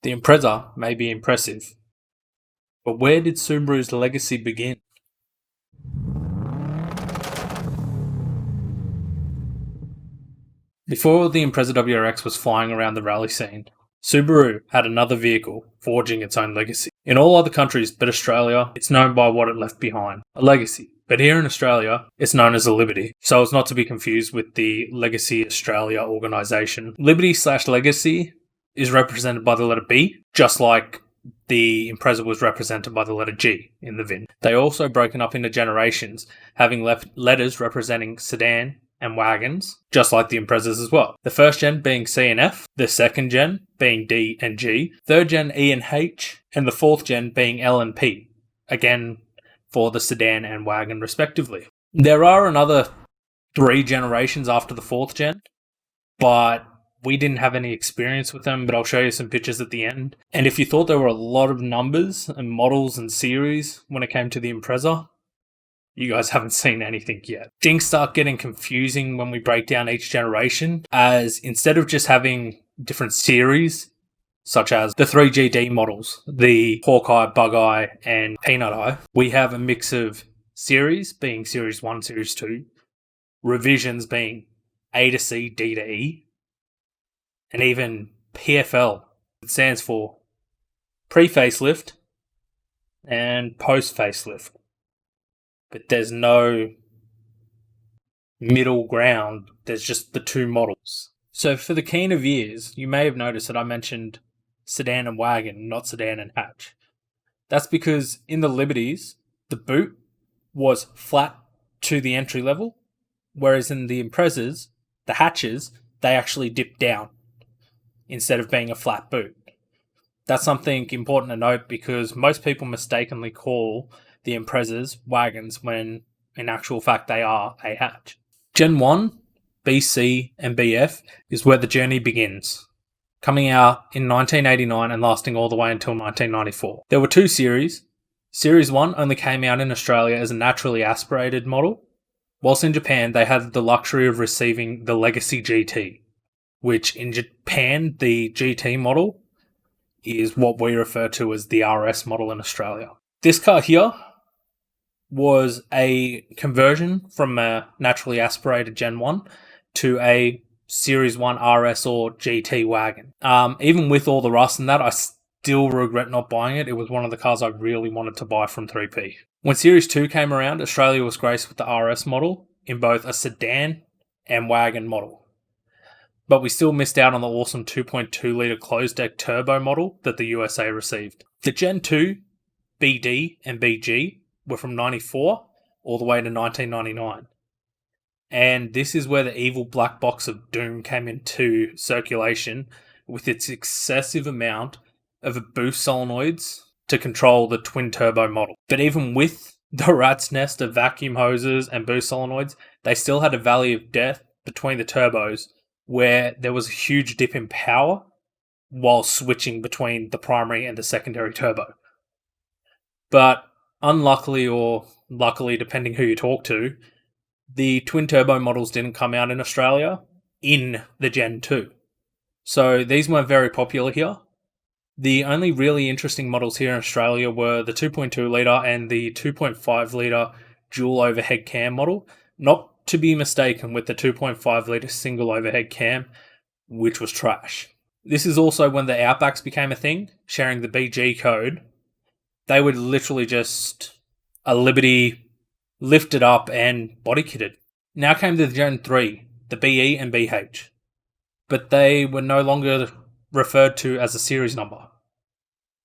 The Impreza may be impressive, but where did Subaru's legacy begin? Before the Impreza WRX was flying around the rally scene, Subaru had another vehicle forging its own legacy. In all other countries but Australia, it's known by what it left behind, a legacy. But here in Australia, it's known as a Liberty, so it's not to be confused with the Legacy Australia organisation. Liberty/Legacy is represented by the letter B, just like the Impreza was represented by the letter G in the VIN. They are also broken up into generations, having left letters representing sedan and wagons, just like the Imprezas as well. The first gen being C and F, the second gen being D and G, third gen E and H, and the fourth gen being L and P, again for the sedan and wagon respectively. There are another 3 generations after the fourth gen, but we didn't have any experience with them, but I'll show you some pictures at the end. And if you thought there were a lot of numbers and models and series when it came to the Impreza, you guys haven't seen anything yet. Things start getting confusing when we break down each generation, as instead of just having different series, such as the 3GD models, the Hawkeye, Bug-Eye, and Peanut Eye, we have a mix of series, being Series 1, Series 2, revisions being A to C, D to E, and even PFL. It stands for pre-facelift and post-facelift. But there's no middle ground. There's just the 2 models. So for the keen of ears, you may have noticed that I mentioned sedan and wagon, not sedan and hatch. That's because in the Liberties, the boot was flat to the entry level, whereas in the Imprezas, the hatches, they actually dip down instead of being a flat boot. That's something important to note because most people mistakenly call the Imprezas wagons when in actual fact they are a hatch. Gen 1, BC and BF is where the journey begins, coming out in 1989 and lasting all the way until 1994. There were 2 series. Series 1 only came out in Australia as a naturally aspirated model, whilst in Japan they had the luxury of receiving the Legacy GT, which in Japan the GT model is what we refer to as the RS model in Australia. This car here was a conversion from a naturally aspirated Gen 1 to a Series 1 RS or GT wagon. Even with all the rust and that, I still regret not buying it. It was one of the cars I really wanted to buy from 3P. When Series 2 came around, Australia was graced with the RS model in both a sedan and wagon model. But we still missed out on the awesome 2.2 litre closed-deck turbo model that the USA received. The Gen 2, BD and BG were from 94 all the way to 1999. And this is where the evil black box of doom came into circulation with its excessive amount of boost solenoids to control the twin turbo model. But even with the rat's nest of vacuum hoses and boost solenoids, they still had a valley of death between the turbos where there was a huge dip in power while switching between the primary and the secondary turbo. But unluckily, or luckily, depending who you talk to, the twin turbo models didn't come out in Australia in the Gen 2. So these weren't very popular here. The only really interesting models here in Australia were the 2.2 litre and the 2.5 litre dual overhead cam model, not to be mistaken with the 2.5 litre single overhead cam, which was trash. This is also when the Outbacks became a thing, sharing the BG code. They were literally just a Liberty lifted up and body kitted. Now came the Gen 3, the BE and BH, but they were no longer referred to as a series number.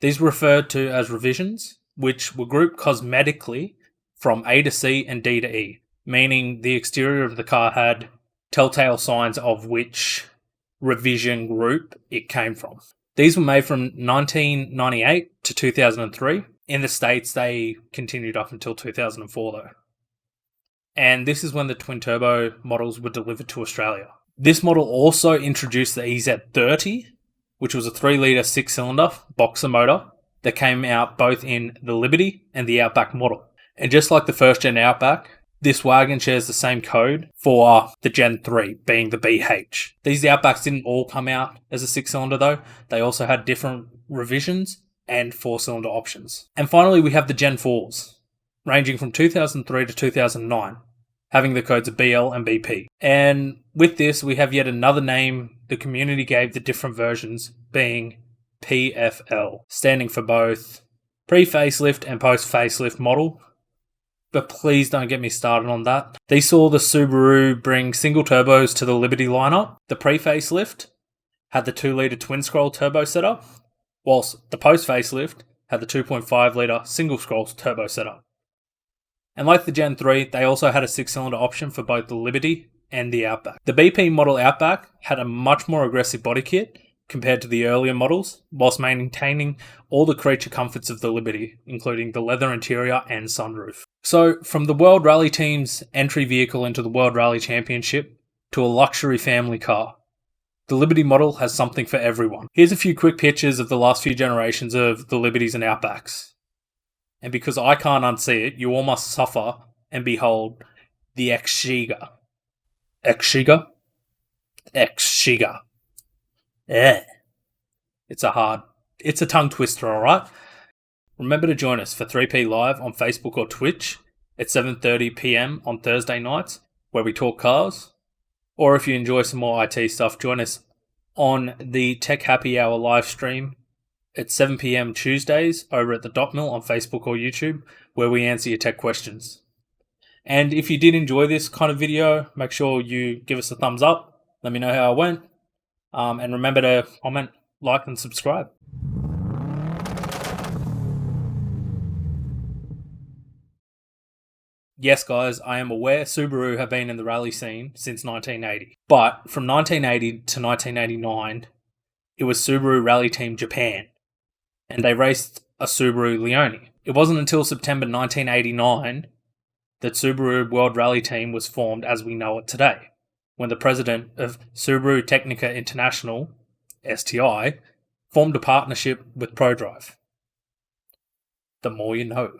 These were referred to as revisions, which were grouped cosmetically from A to C and D to E, meaning the exterior of the car had telltale signs of which revision group it came from. These were made from 1998 to 2003. In the States, they continued up until 2004 though. And this is when the twin turbo models were delivered to Australia. This model also introduced the EZ30, which was a 3 litre 6-cylinder boxer motor that came out both in the Liberty and the Outback model. And just like the first gen Outback, This wagon shares the same code for the Gen 3, being the BH. These Outbacks didn't all come out as a 6-cylinder though. They also had different revisions and 4-cylinder options. And finally, we have the Gen 4s, ranging from 2003 to 2009, having the codes of BL and BP. And with this, we have yet another name the community gave the different versions, being PFL, standing for both pre-facelift and post-facelift model. But please don't get me started on that. These saw the Subaru bring single turbos to the Liberty lineup. The pre-facelift had the 2-litre twin-scroll turbo setup, whilst the post-facelift had the 2.5-litre single-scroll turbo setup. And like the Gen 3, they also had a 6-cylinder option for both the Liberty and the Outback. The BP model Outback had a much more aggressive body kit compared to the earlier models, whilst maintaining all the creature comforts of the Liberty, including the leather interior and sunroof. So, from the World Rally Team's entry vehicle into the World Rally Championship to a luxury family car, the Liberty model has something for everyone. Here's a few quick pictures of the last few generations of the Liberties and Outbacks. And because I can't unsee it, you all must suffer and behold the Exiga. Exiga? Exiga. Yeah. It's a tongue twister, alright? Remember to join us for 3P Live on Facebook or Twitch at 7:30 PM on Thursday nights, where we talk cars. Or if you enjoy some more IT stuff, join us on the Tech Happy Hour live stream at 7 PM Tuesdays over at the Dot Mill on Facebook or YouTube, where we answer your tech questions. And if you did enjoy this kind of video, make sure you give us a thumbs up. Let me know how it went. And remember to comment, like, and subscribe. Yes, guys, I am aware Subaru have been in the rally scene since 1980. But from 1980 to 1989, it was Subaru Rally Team Japan, and they raced a Subaru Leone. It wasn't until September 1989 that Subaru World Rally Team was formed as we know it today, when the president of Subaru Technica International, STI, formed a partnership with ProDrive. The more you know.